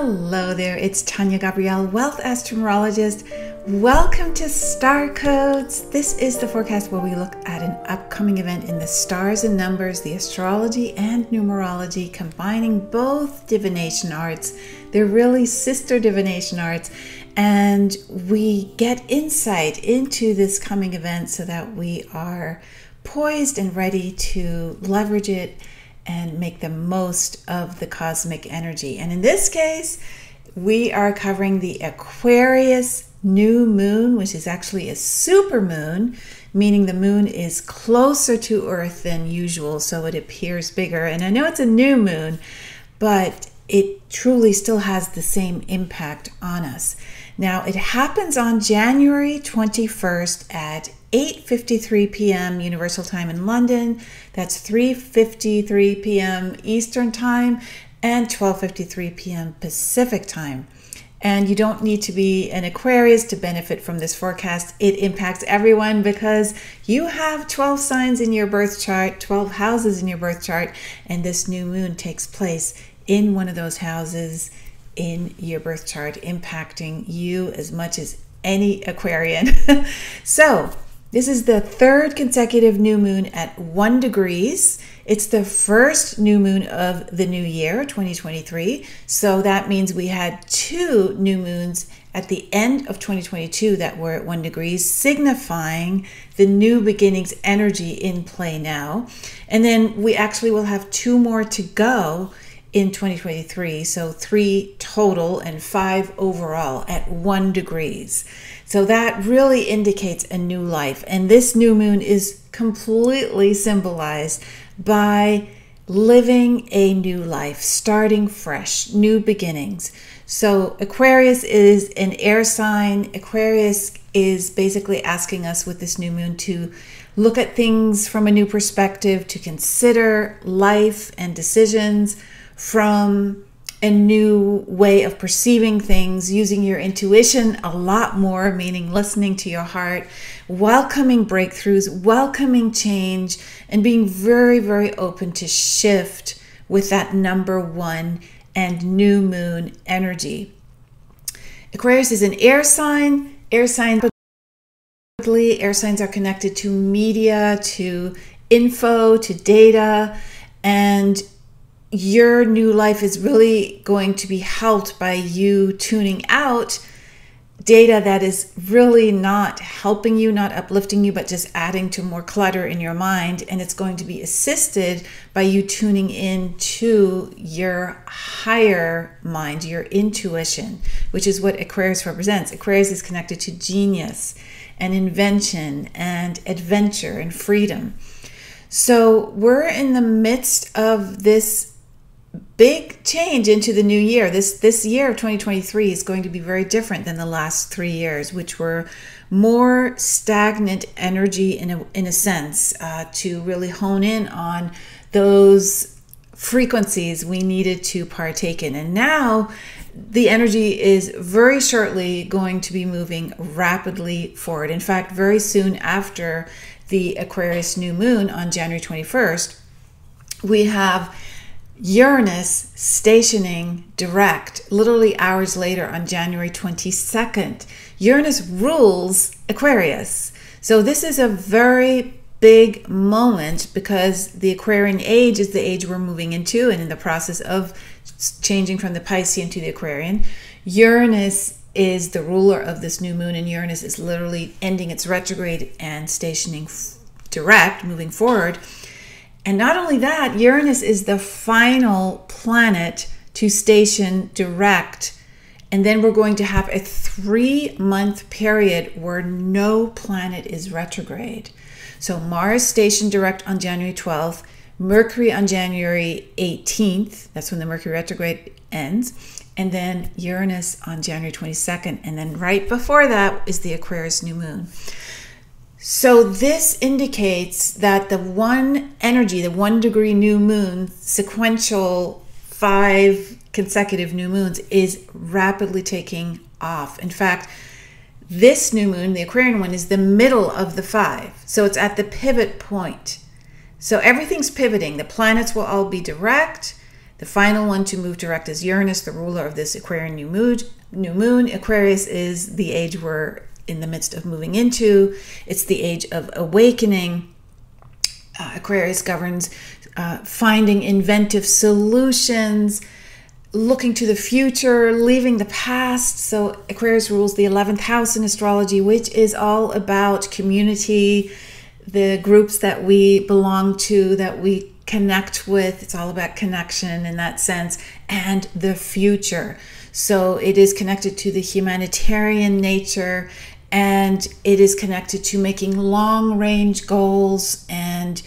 Hello there, it's Tania Gabrielle, Wealth Astro-Numerologist. Welcome to Star Codes. This is the forecast where we look at an upcoming event in the stars and numbers, the astrology and numerology, combining both divination arts. They're really sister divination arts, and we get insight into this coming event so that we are poised and ready to leverage it and make the most of the cosmic energy. And in this case, we are covering the Aquarius new moon, which is actually a supermoon, meaning the moon is closer to Earth than usual, so it appears bigger. And I know it's a new moon, but it truly still has the same impact on us. Now, it happens on January 21st at 8:53 p.m. Universal Time in London. That's 3:53 p.m. Eastern Time and 12:53 p.m. Pacific Time. And you don't need to be an Aquarius to benefit from this forecast. It impacts everyone because you have 12 signs in your birth chart, 12 houses in your birth chart, and this new moon takes place in one of those houses in your birth chart, impacting you as much as any Aquarian. So, this is the third consecutive new moon at 1 degrees. It's the first new moon of the new year, 2023. So that means we had 2 new moons at the end of 2022 that were at 1 degrees, signifying the new beginnings energy in play now. And then we actually will have 2 more to go in 2023, so 3 total and 5 overall at 1 degrees. So that really indicates a new life. And this new moon is completely symbolized by living a new life, starting fresh, new beginnings. So Aquarius is an air sign. Aquarius is basically asking us with this new moon to look at things from a new perspective, to consider life and decisions from a new way of perceiving things, using your intuition a lot more, meaning listening to your heart, welcoming breakthroughs, welcoming change, and being very, very open to shift with that number 1 and new moon energy. Aquarius is an air sign. Air signs are connected to media, to info, to data, and your new life is really going to be helped by you tuning out data that is really not helping you, not uplifting you, but just adding to more clutter in your mind. And it's going to be assisted by you tuning in to your higher mind, your intuition, which is what Aquarius represents. Aquarius is connected to genius and invention and adventure and freedom. So we're in the midst of this big change into the new year. This year of 2023 is going to be very different than the last 3 years, which were more stagnant energy in a sense, to really hone in on those frequencies we needed to partake in. And now the energy is very shortly going to be moving rapidly forward. In fact, very soon after the Aquarius new moon on January 21st, we have Uranus stationing direct literally hours later on January 22nd. Uranus rules Aquarius. So this is a very big moment because the Aquarian age is the age we're moving into, and in the process of changing from the Piscean to the Aquarian. Uranus is the ruler of this new moon, and Uranus is literally ending its retrograde and stationing direct, moving forward. And not only that, Uranus is the final planet to station direct. And then we're going to have a 3-month period where no planet is retrograde. So Mars stationed direct on January 12th, Mercury on January 18th. That's when the Mercury retrograde ends. And then Uranus on January 22nd. And then right before that is the Aquarius new moon. So this indicates that the 1 energy, the 1 degree new moon, sequential 5 consecutive new moons, is rapidly taking off. In fact, this new moon, the Aquarian one, is the middle of the 5. So it's at the pivot point. So everything's pivoting. The planets will all be direct. The final one to move direct is Uranus, the ruler of this Aquarian new moon. Aquarius is the age we're in the midst of moving into. It's the age of awakening. Aquarius governs finding inventive solutions, looking to the future, leaving the past. So Aquarius rules the 11th house in astrology, which is all about community, the groups that we belong to, that we connect with. It's all about connection in that sense, and the future. So it is connected to the humanitarian nature, and it is connected to making long-range goals and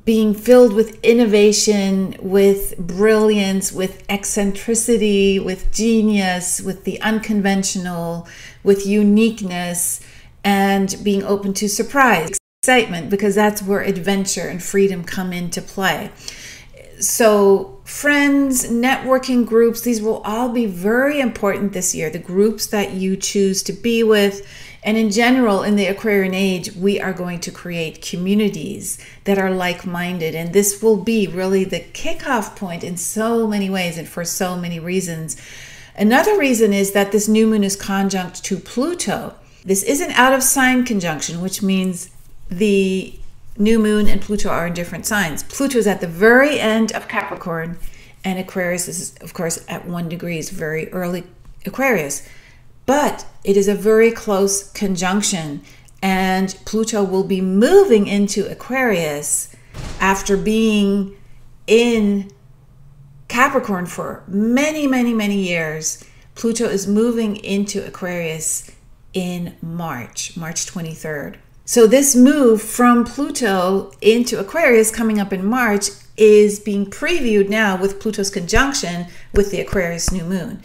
being filled with innovation, with brilliance, with eccentricity, with genius, with the unconventional, with uniqueness, and being open to surprise, excitement, because that's where adventure and freedom come into play. So friends, networking groups, these will all be very important this year. The groups that you choose to be with. And in general, in the Aquarian age, we are going to create communities that are like-minded. And this will be really the kickoff point in so many ways and for so many reasons. Another reason is that this new moon is conjunct to Pluto. This is an out-of-sign conjunction, which means the new moon and Pluto are in different signs. Pluto is at the very end of Capricorn, and Aquarius is, of course, at 1 degree, very early Aquarius. But it is a very close conjunction, and Pluto will be moving into Aquarius after being in Capricorn for many, many, many years. Pluto is moving into Aquarius in March 23rd. So this move from Pluto into Aquarius coming up in March is being previewed now with Pluto's conjunction with the Aquarius new moon.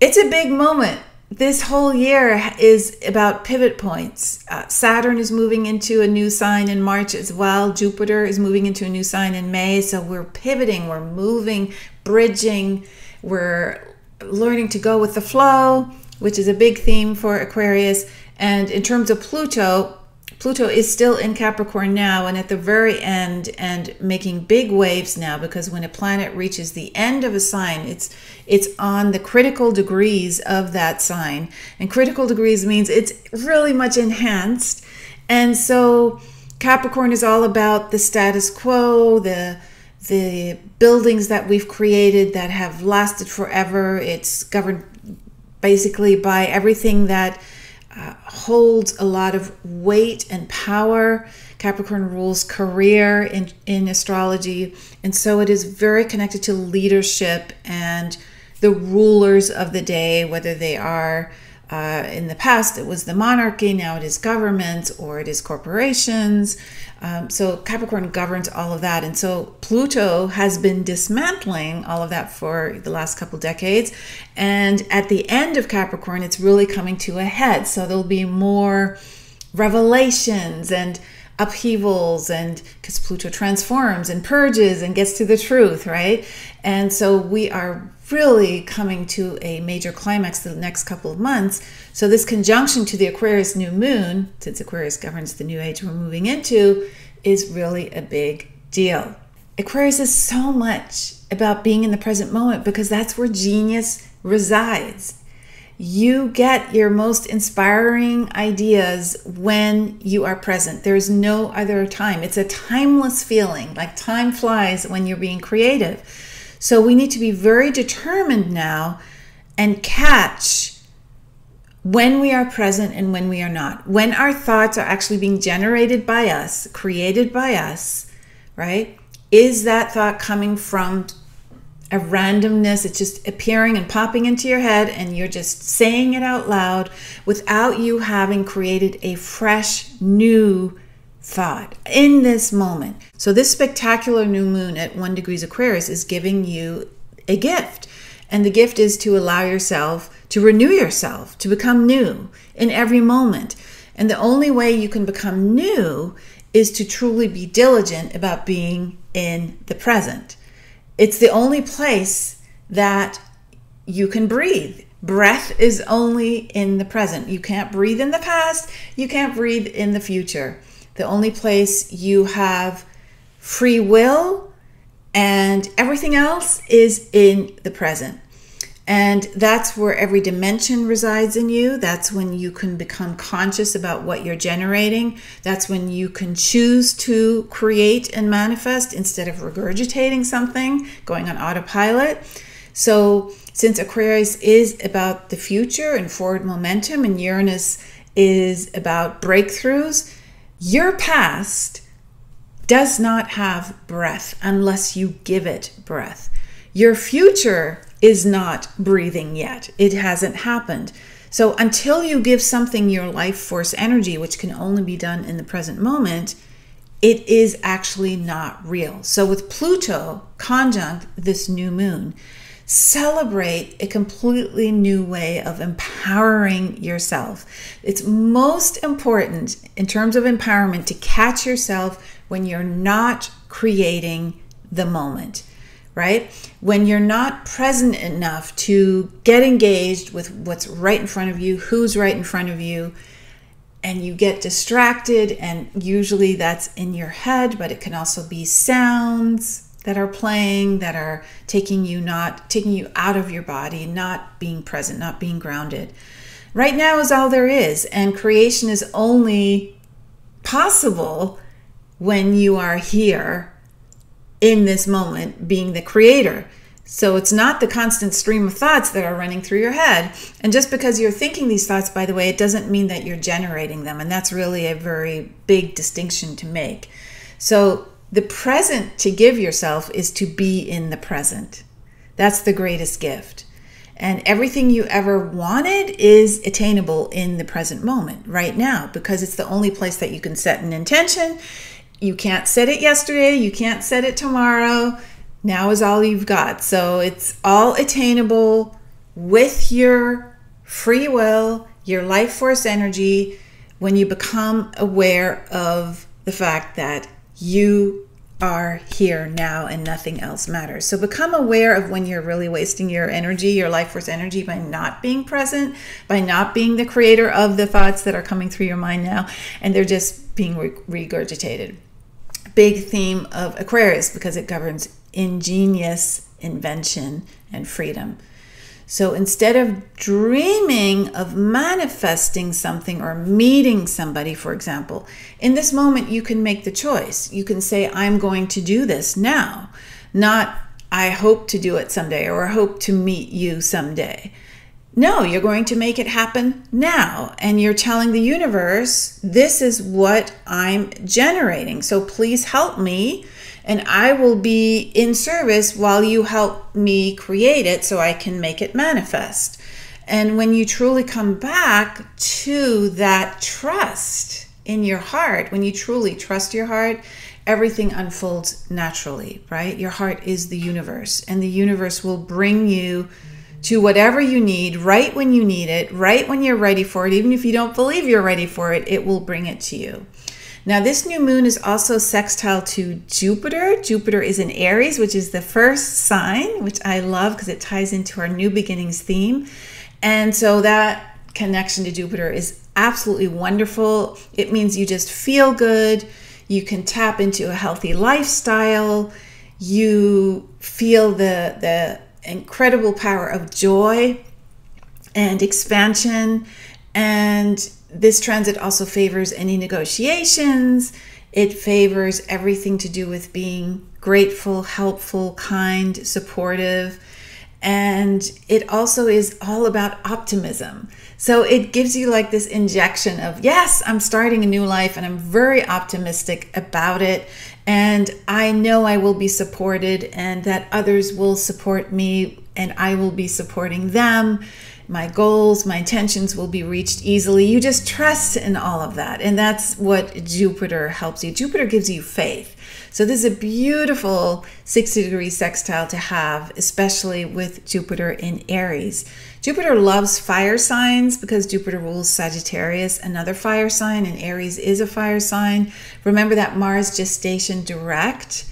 It's a big moment. This whole year is about pivot points. Saturn is moving into a new sign in March as well. Jupiter is moving into a new sign in May. So we're pivoting, we're moving, bridging, we're learning to go with the flow, which is a big theme for Aquarius. And in terms of Pluto, Pluto is still in Capricorn now and at the very end and making big waves now, because when a planet reaches the end of a sign, it's on the critical degrees of that sign. And critical degrees means it's really much enhanced. And so Capricorn is all about the status quo, the buildings that we've created that have lasted forever. It's governed basically by everything that holds a lot of weight and power. Capricorn rules career in astrology, and so it is very connected to leadership and the rulers of the day, whether they are in the past it was the monarchy, now it is governments or it is corporations. So Capricorn governs all of that, and so Pluto has been dismantling all of that for the last couple decades, and at the end of Capricorn it's really coming to a head. So there'll be more revelations and upheavals, and because Pluto transforms and purges and gets to the truth, right? And so we are really coming to a major climax the next couple of months. So this conjunction to the Aquarius new moon, since Aquarius governs the new age we're moving into, is really a big deal. Aquarius is so much about being in the present moment, because that's where genius resides. You get your most inspiring ideas when you are present. There's no other time. It's a timeless feeling, like time flies when you're being creative. So we need to be very determined now and catch when we are present and when we are not. When our thoughts are actually being generated by us, created by us, right? Is that thought coming from a randomness? It's just appearing and popping into your head and you're just saying it out loud without you having created a fresh, new thought in this moment. So this spectacular new moon at 1 degrees Aquarius is giving you a gift. And the gift is to allow yourself to renew yourself, to become new in every moment. And the only way you can become new is to truly be diligent about being in the present. It's the only place that you can breathe. Breath is only in the present. You can't breathe in the past. You can't breathe in the future. The only place you have free will and everything else is in the present. And that's where every dimension resides in you. That's when you can become conscious about what you're generating. That's when you can choose to create and manifest instead of regurgitating something, going on autopilot. So since Aquarius is about the future and forward momentum, and Uranus is about breakthroughs, your past does not have breath unless you give it breath. Your future is not breathing yet. It hasn't happened. So until you give something your life force energy, which can only be done in the present moment, it is actually not real. So with Pluto conjunct this new moon, celebrate a completely new way of empowering yourself. It's most important in terms of empowerment to catch yourself when you're not creating the moment. Right? When you're not present enough to get engaged with what's right in front of you, who's right in front of you, and you get distracted, and usually that's in your head, but it can also be sounds that are playing that are taking you out of your body, not being present, not being grounded. Right now is all there is, and creation is only possible when you are here in this moment, being the creator. So it's not the constant stream of thoughts that are running through your head. And just because you're thinking these thoughts, by the way, it doesn't mean that you're generating them. And that's really a very big distinction to make. So the present to give yourself is to be in the present. That's the greatest gift. And everything you ever wanted is attainable in the present moment, right now, because it's the only place that you can set an intention. You can't set it yesterday. You can't set it tomorrow. Now is all you've got. So it's all attainable with your free will, your life force energy, when you become aware of the fact that you are here now and nothing else matters. So become aware of when you're really wasting your energy, your life force energy, by not being present, by not being the creator of the thoughts that are coming through your mind now, and they're just being regurgitated. Big theme of Aquarius because it governs ingenious invention and freedom. So instead of dreaming of manifesting something or meeting somebody, for example, in this moment you can make the choice. You can say, I'm going to do this now, not I hope to do it someday or I hope to meet you someday. No, you're going to make it happen now. And you're telling the universe, this is what I'm generating. So please help me. And I will be in service while you help me create it so I can make it manifest. And when you truly come back to that trust in your heart, when you truly trust your heart, everything unfolds naturally, right? Your heart is the universe, and the universe will bring you to whatever you need, right when you need it, right when you're ready for it. Even if you don't believe you're ready for it, it will bring it to you. Now, this new moon is also sextile to Jupiter. Jupiter is in Aries, which is the first sign, which I love because it ties into our new beginnings theme. And so that connection to Jupiter is absolutely wonderful. It means you just feel good. You can tap into a healthy lifestyle. You feel the incredible power of joy and expansion. And this transit also favors any negotiations. It favors everything to do with being grateful, helpful, kind, supportive. And it also is all about optimism. So it gives you like this injection of, yes, I'm starting a new life and I'm very optimistic about it. And I know I will be supported and that others will support me and I will be supporting them. My goals, my intentions will be reached easily. You just trust in all of that. And that's what Jupiter helps you. Jupiter gives you faith. So this is a beautiful 60-degree sextile to have, especially with Jupiter in Aries. Jupiter loves fire signs because Jupiter rules Sagittarius, another fire sign, and Aries is a fire sign. Remember that Mars gestation direct,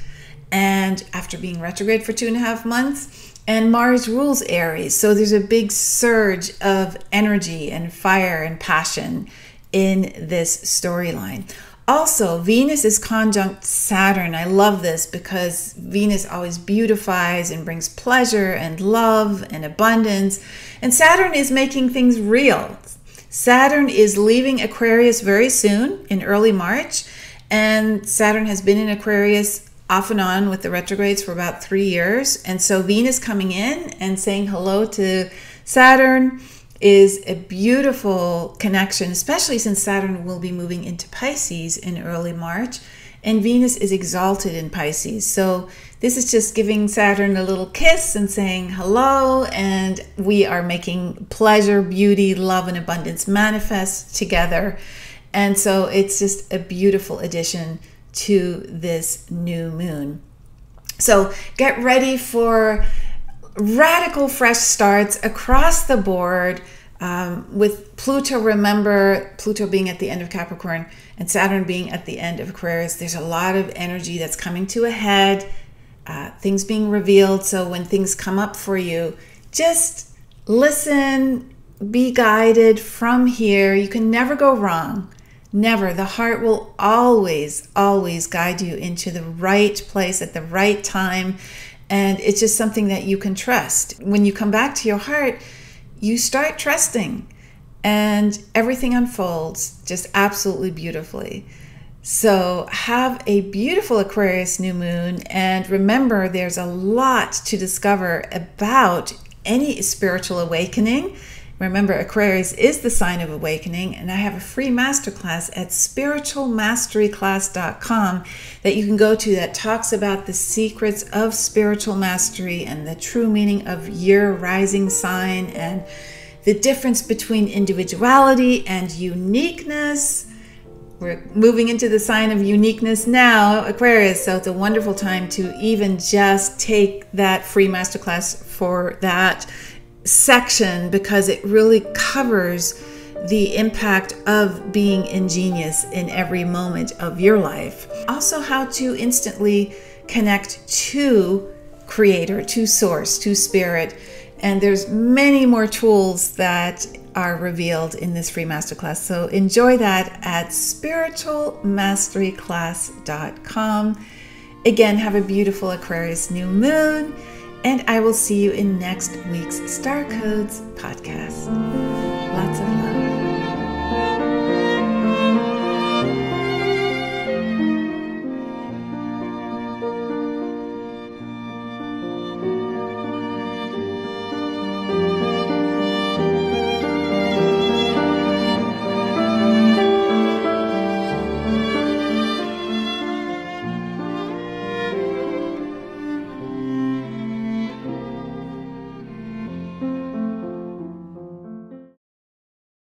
and after being retrograde for 2.5 months, and Mars rules Aries. So there's a big surge of energy and fire and passion in this storyline. Also, Venus is conjunct Saturn. I love this because Venus always beautifies and brings pleasure and love and abundance. And Saturn is making things real. Saturn is leaving Aquarius very soon in early March. And Saturn has been in Aquarius off and on with the retrogrades for about 3 years. And so Venus coming in and saying hello to Saturn is a beautiful connection, especially since Saturn will be moving into Pisces in early March, and Venus is exalted in Pisces. So this is just giving Saturn a little kiss and saying hello, and we are making pleasure, beauty, love, and abundance manifest together. And so it's just a beautiful addition to this new moon. So get ready for radical fresh starts across the board with Pluto. Remember, Pluto being at the end of Capricorn and Saturn being at the end of Aquarius, there's a lot of energy that's coming to a head, things being revealed. So when things come up for you, just listen, be guided from here. You can never go wrong. Never. The heart will always, always guide you into the right place at the right time. And it's just something that you can trust. When you come back to your heart, you start trusting and everything unfolds just absolutely beautifully. So have a beautiful Aquarius new moon. And remember, there's a lot to discover about any spiritual awakening. Remember, Aquarius is the sign of awakening, and I have a free masterclass at spiritualmasteryclass.com that you can go to that talks about the secrets of spiritual mastery and the true meaning of your rising sign and the difference between individuality and uniqueness. We're moving into the sign of uniqueness now, Aquarius, so it's a wonderful time to even just take that free masterclass for that section, because it really covers the impact of being ingenious in every moment of your life. Also, how to instantly connect to Creator, to Source, to Spirit. And there's many more tools that are revealed in this free masterclass. So enjoy that at spiritualmasteryclass.com. Again, have a beautiful Aquarius new moon. And I will see you in next week's Star Codes podcast. Lots of love.